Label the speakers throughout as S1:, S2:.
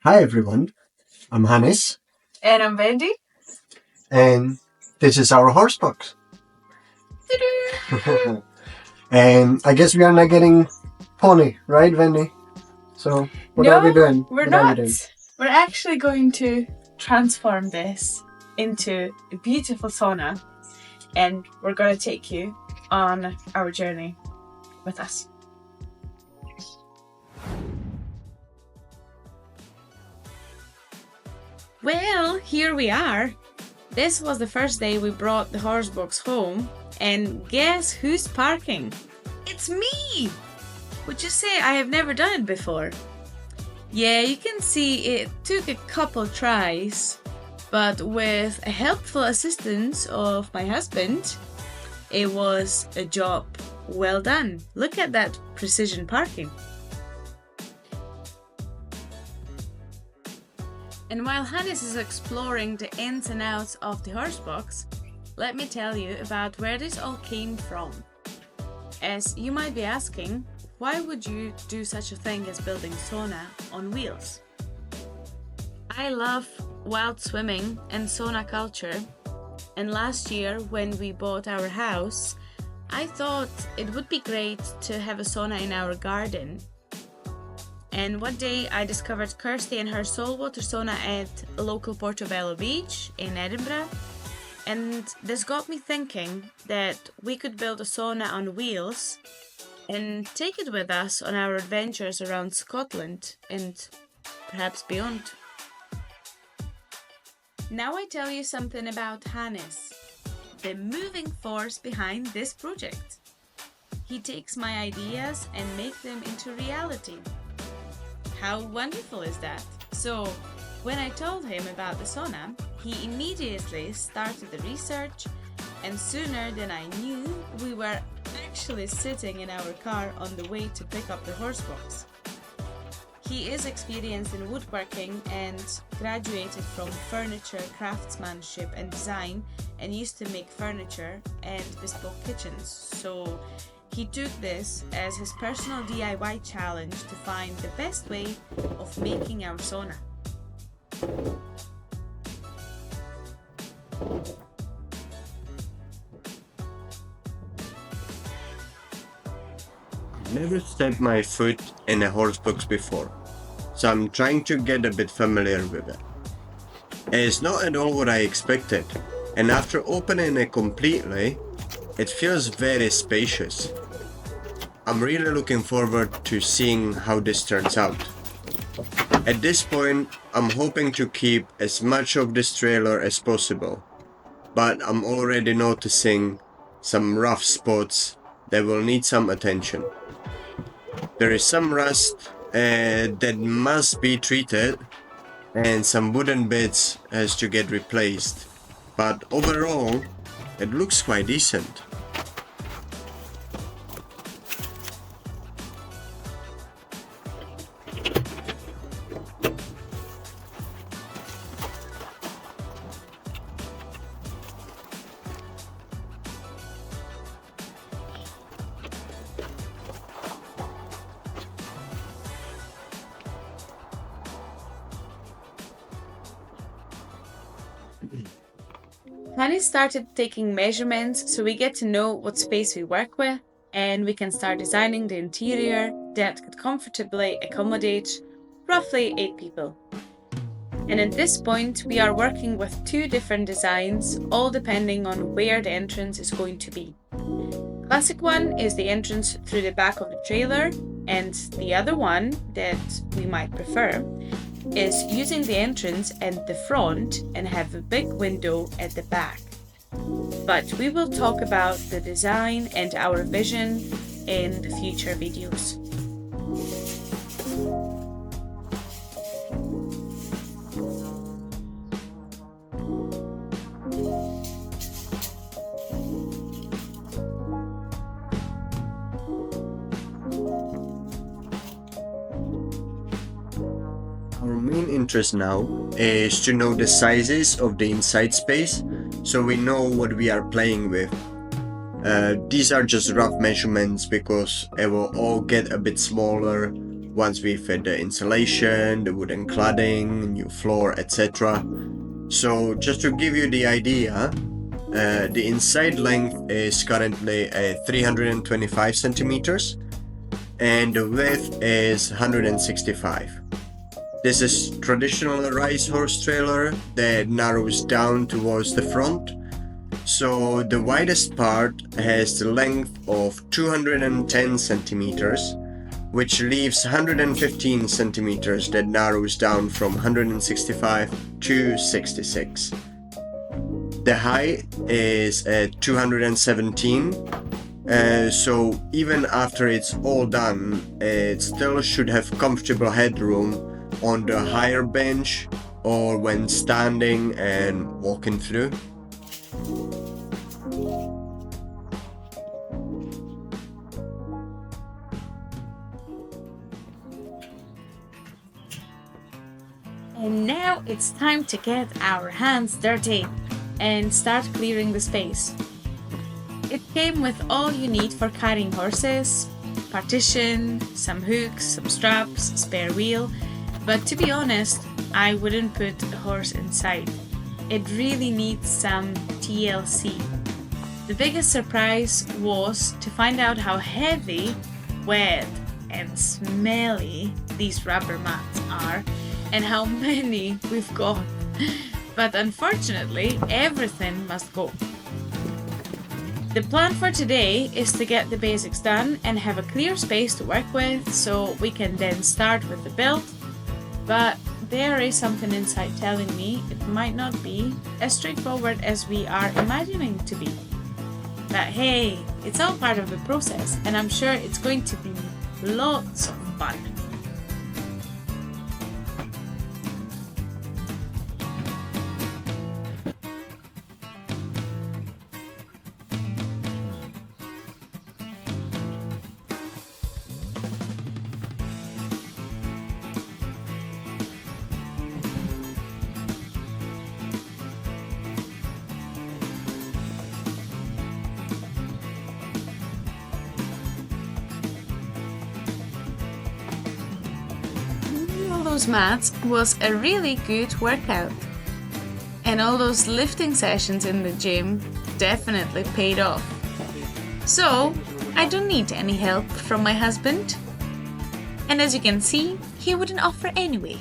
S1: Hi everyone, I'm Hannes,
S2: And I'm Bendy.
S1: and this is our horsebox. And I guess we are not getting pony, right, Wendy? So what are we doing?
S2: We're
S1: What are we
S2: not.
S1: doing?
S2: We're actually going to transform this into a beautiful sauna, and we're going to take you on our journey with us. Well, here we are. This was the first day we brought the horsebox home, and guess who's parking? It's me! Would you say I have never done it before? Yeah, you can see it took a couple tries, but with a helpful assistance of my husband, it was a job well done. Look at that precision parking. And while Hannes is exploring the ins and outs of the horsebox, let me tell you about where this all came from. As you might be asking, why would you do such a thing as building sauna on wheels? I love wild swimming and sauna culture, and last year when we bought our house, I thought it would be great to have a sauna in our garden. And one day I discovered Kirsty and her saltwater sauna at a local Portobello beach in Edinburgh, and this got me thinking that we could build a sauna on wheels and take it with us on our adventures around Scotland and perhaps beyond. Now I tell you something about Hannes, the moving force behind this project. He takes my ideas and makes them into reality. How wonderful is that? So, when I told him about the sauna, he immediately started the research, and sooner than I knew, we were actually sitting in our car on the way to pick up the horsebox. He is experienced in woodworking and graduated from furniture craftsmanship and design and used to make furniture and bespoke kitchens. So he took this as his personal DIY challenge to find the best way of making our sauna.
S1: Never stepped my foot in a horsebox before, so I'm trying to get a bit familiar with it. It's not at all what I expected, and after opening it completely, it feels very spacious. I'm really looking forward to seeing how this turns out. At this point, I'm hoping to keep as much of this trailer as possible, but I'm already noticing some rough spots that will need some attention. There is some rust that must be treated, and some wooden bits has to get replaced, but overall, it looks quite decent.
S2: Hannes started taking measurements so we get to know what space we work with, and we can start designing the interior that could comfortably accommodate roughly 8 people. And at this point, we are working with 2 different designs, all depending on where the entrance is going to be. Classic one is the entrance through the back of the trailer, and the other one that we might prefer is using the entrance at the front and have a big window at the back. But we will talk about the design and our vision in the future videos.
S1: Our main interest now is to know the sizes of the inside space so we know what we are playing with. These are just rough measurements because it will all get a bit smaller once we fit the insulation, the wooden cladding, new floor, etc. So just to give you the idea, the inside length is currently 325 centimeters and the width is 165. This is traditional rice horse trailer that narrows down towards the front. So the widest part has the length of 210 centimeters, which leaves 115 centimeters that narrows down from 165 to 66. The height is at 217, so even after it's all done, it still should have comfortable headroom on the higher bench or when standing and walking through.
S2: And now it's time to get our hands dirty and start clearing the space. It came with all you need for carrying horses, partition, some hooks, some straps, spare wheel, but to be honest, I wouldn't put a horse inside. It really needs some TLC. The biggest surprise was to find out how heavy, wet and smelly these rubber mats are and how many we've got. But unfortunately, everything must go. The plan for today is to get the basics done and have a clear space to work with so we can then start with the build. But there is something inside telling me it might not be as straightforward as we are imagining to be. But hey, it's all part of the process and I'm sure it's going to be lots of fun. Those mats was a really good workout, and all those lifting sessions in the gym definitely paid off. So I don't need any help from my husband, and as you can see, he wouldn't offer anyway.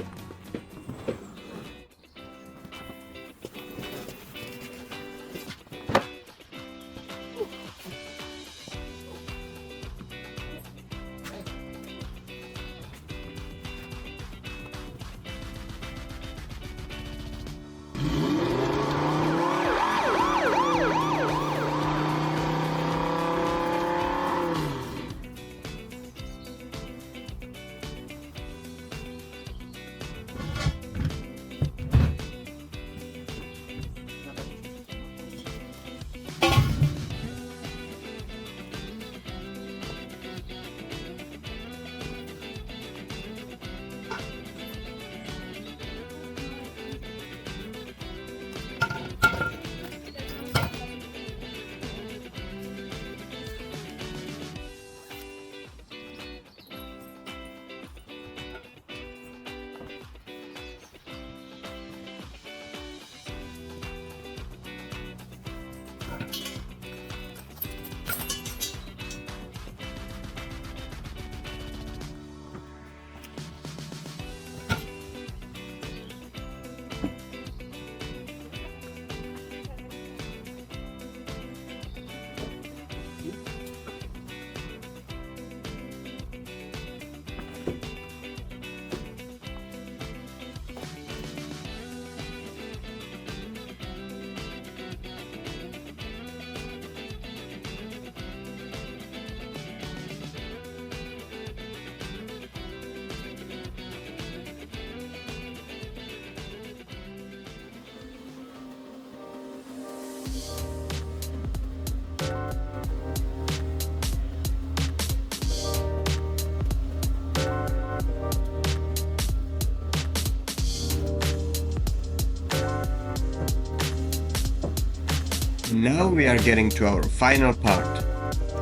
S1: Now we are getting to our final part,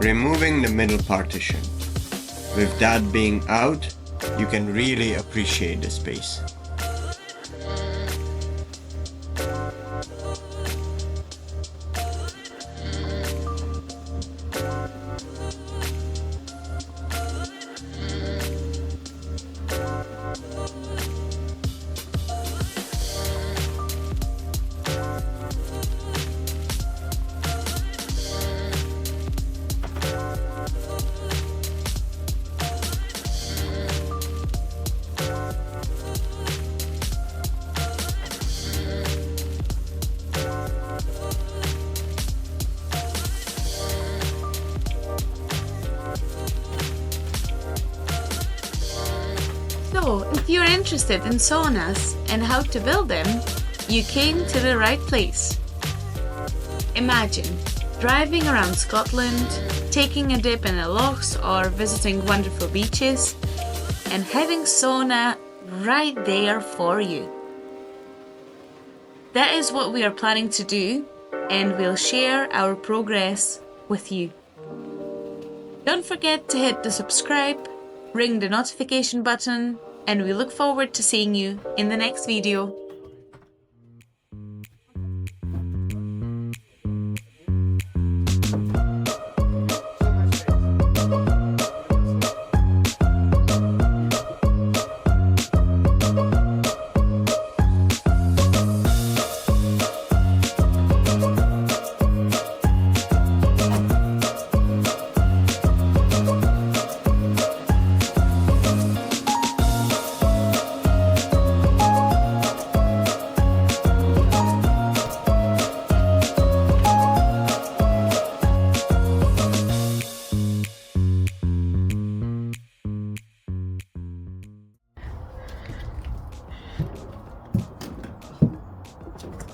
S1: removing the middle partition. With that being out, you can really appreciate the space.
S2: So, if you're interested in saunas and how to build them, you came to the right place. Imagine driving around Scotland, taking a dip in the lochs or visiting wonderful beaches, and having sauna right there for you. That is what we are planning to do, and we'll share our progress with you. Don't forget to hit the subscribe, ring the notification button, and we look forward to seeing you in the next video.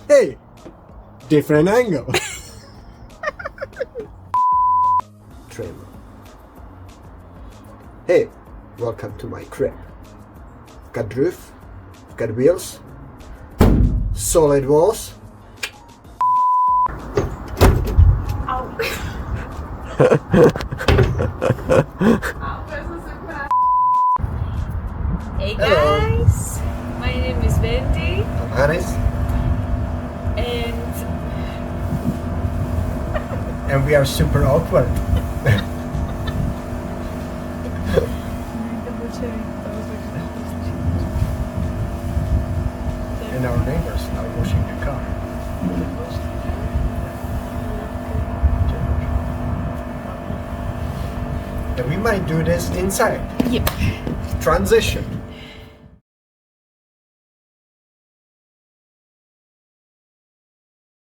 S3: Hey, different angle. Trim. Hey, welcome to my crib. Got roof, got wheels, solid walls.
S2: Hey guys, my name is Wendy.
S3: I'm Hannes. And we are super awkward. And our neighbors are washing the car. And we might do this inside.
S2: Yep.
S3: Transition.